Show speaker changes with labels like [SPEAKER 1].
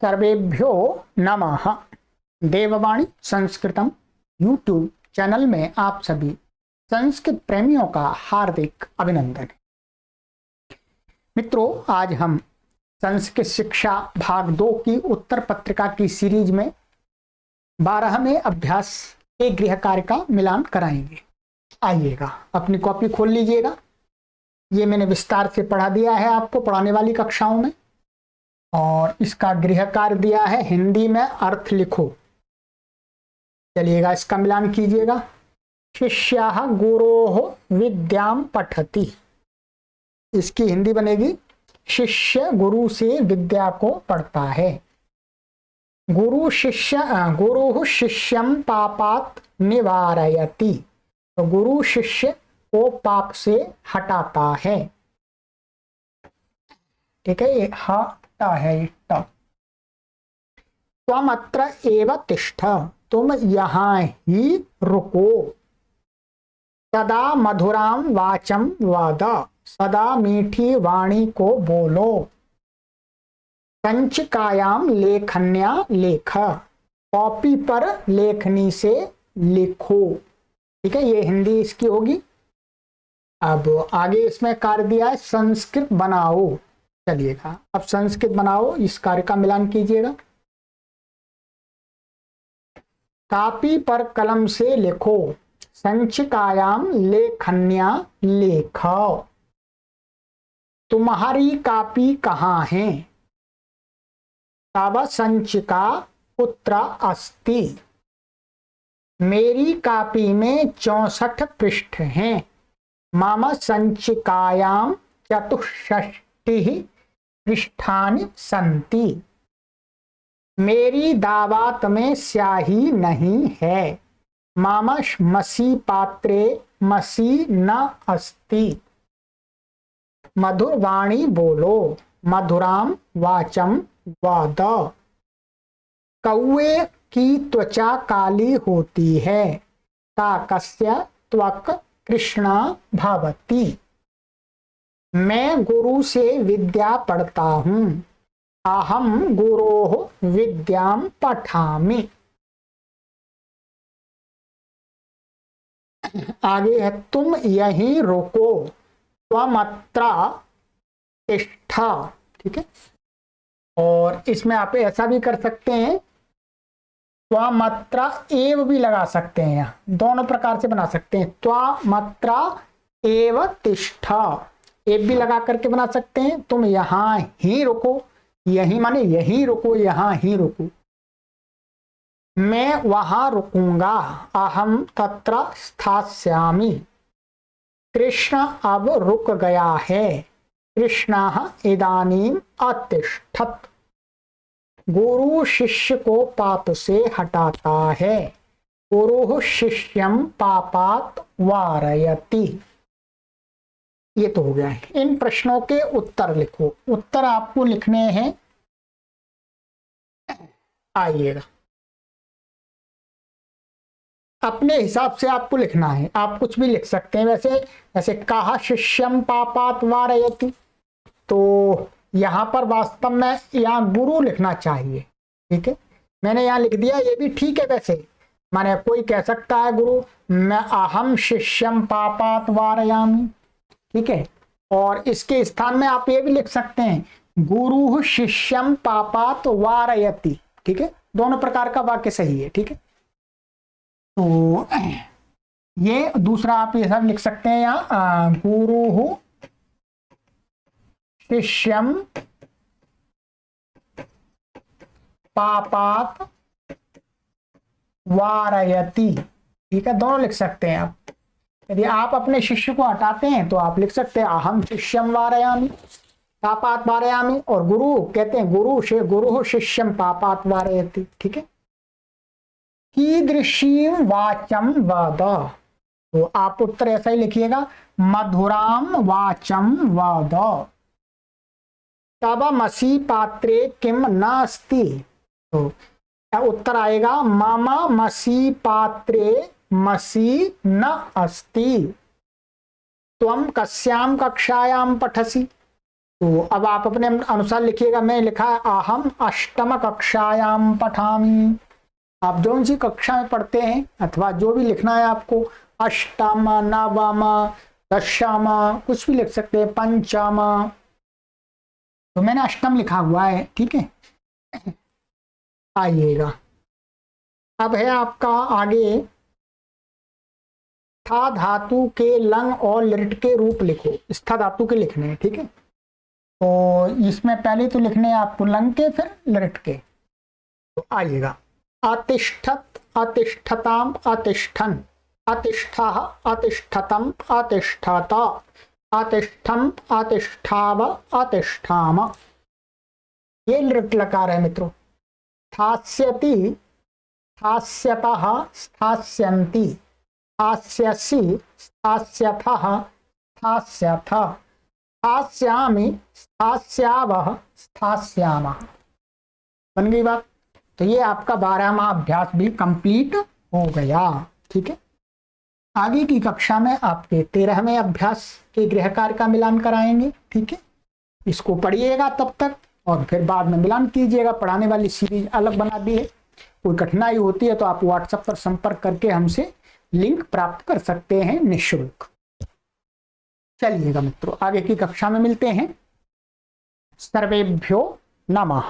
[SPEAKER 1] सर्वेभ्यो नमः। देववाणी संस्कृतम YouTube channel में आप सभी संस्कृत प्रेमियों का हार्दिक अभिनंदन है। मित्रों, आज हम संस्कृत शिक्षा भाग 2 की उत्तर पत्रिका की सीरीज में 12वें अभ्यास के गृह कार्य का मिलान कराएंगे। आइएगा, अपनी कॉपी खोल लीजिएगा। ये मैंने विस्तार से पढ़ा दिया है आपको पढ़ाने वाली कक्षाओं में, और इसका गृह कार्य दिया है हिंदी में अर्थ लिखो। चलिएगा, इसका मिलान कीजिएगा। शिष्यः गुरोः विद्याम पठति। इसकी हिंदी बनेगी शिष्य गुरु से विद्या को पढ़ता है। गुरु शिष्यम पापात् निवारयति। तो गुरु शिष्य को पाप से हटाता है। ठीक है, ये हटा है। त्वम अत्र एव तिष्ठ। तुम यहाँ ही रुको। सदा मधुराम वाचम वद। सदा मीठी वाणी को बोलो। संचिकायाम लेखन्या लेख। कॉपी पर लेखनी से लिखो। ठीक है, ये हिंदी इसकी होगी। अब आगे इसमें कार्य दिया है संस्कृत बनाओ। चलिएगा, अब संस्कृत बनाओ, इस कार्य का मिलान कीजिएगा। कापी पर कलम से लिखो। संचिकायाम लेखन्या लेख। तुम्हारी कापी कहाँ है? तव संचिका कुत्र अस्ति। मेरी कापी में 64 पृष्ठ हैं। मम संचिकायाम 64 पृष्ठानि सन्ति। मेरी दावात में स्याही नहीं है। मम मसी पात्रे मसी न अस्ति। मधुर वाणी बोलो। मधुराम वाचम वद। कौवे की त्वचा काली होती है। काकस्य त्वक् कृष्णा भवति। मैं गुरु से विद्या पढ़ता हूँ। अहम गुरोः विद्याम पठामि। आगे है तुम यहीं रुको। त्वमत्र तिष्ठ। ठीक है, और इसमें आप ऐसा भी कर सकते हैं, त्वमत्र एव भी लगा सकते हैं। यहाँ दोनों प्रकार से बना सकते हैं। त्वमत्र एव तिष्ठ, एव भी लगा करके बना सकते हैं। तुम यहाँ ही रुको। यही माने यहीं रुको, यहाँ ही रुको। मैं वहां रुकूंगा। अहम तत्र स्थास्यामि। कृष्ण अब रुक गया है। कृष्णः इदानीम अतिष्ठत्। गुरु शिष्य को पाप से हटाता है। गुरु शिष्यम पापात् वारयति। ये तो हो गया है। इन प्रश्नों के उत्तर लिखो। उत्तर आपको लिखने हैं, आइएगा, अपने हिसाब से आपको लिखना है। आप कुछ भी लिख सकते हैं। वैसे कहा शिष्यम पापात् वारयति, तो यहाँ पर वास्तव में यहाँ गुरु लिखना चाहिए। ठीक है, मैंने यहाँ लिख दिया, ये भी ठीक है। वैसे माने कोई कह सकता है गुरु, मैं अहम शिष्यम पापात् वारयामि। ठीक है, और इसके स्थान में आप ये भी लिख सकते हैं गुरु शिष्यम पापात् वारयति। ठीक है, दोनों प्रकार का वाक्य सही है। ठीक है, तो ये दूसरा आप ये सब लिख सकते हैं यहाँ, गुरु शिष्यम पापात् वारयति। ठीक है, दोनों लिख सकते हैं आप। यदि आप अपने शिष्य को हटाते हैं तो आप लिख सकते हैं अहम शिष्यम वारयामि पापात् वारयामि, और गुरु कहते हैं गुरु शिष्यम पापात् वारयति। ठीक है, कीदृशीं वाचम वद। तो आप उत्तर ऐसा ही लिखिएगा, मधुराम वाचम वद। तव मसी पात्रे किम नास्ति। तो उत्तर आएगा मम मसी पात्रे मसी न अस्ति। त्वं कस्यां कक्षायां पठसि। तो अब आप अपने अनुसार लिखिएगा। मैं लिखा है अहम अष्टम कक्षायाम पठामी। आप जो सी कक्षा में पढ़ते हैं अथवा जो भी लिखना है आपको, अष्टम, नवम, दशम, कुछ भी लिख सकते हैं, पंचम। तो मैंने अष्टम लिखा हुआ है, ठीक है। आइएगा, अब है आपका आगे, स्था धातु के लंग और लिट के रूप लिखो। स्था धातु के लिखने हैं, ठीक है। तो इसमें पहले तो लिखने हैं आपको लंग के, फिर लिट के। तो आइएगा, अतिष्ठत, अतिष्ठताम, अतिष्ठन, अतिष्ठः, अतिष्ठतम, अतिष्ठत, अतिष्ठम, अतिष्ठाव, अतिष्ठाम। ये लिट लकार है मित्रों। स्थास्यति, स्थास्यतः, स्थास्यन्ति, स्थास्यसि, स्थास्यथः, स्थास्यथ, स्थास्यामि, स्थास्यावः, स्थास्यामः। बन गई बात। तो ये आपका 12वां अभ्यास भी कंप्लीट हो गया, ठीक है। आगे की कक्षा में आपके 13वें अभ्यास के गृह कार्य का मिलान कराएंगे, ठीक है। इसको पढ़िएगा तब तक, और फिर बाद में मिलान कीजिएगा। पढ़ाने वाली सीरीज अलग बना दी है। कोई कठिनाई होती है तो आप व्हाट्सएप पर संपर्क करके हमसे लिंक प्राप्त कर सकते हैं निःशुल्क। चलिएगा मित्रों, आगे की कक्षा में मिलते हैं। सर्वेभ्यो नमः।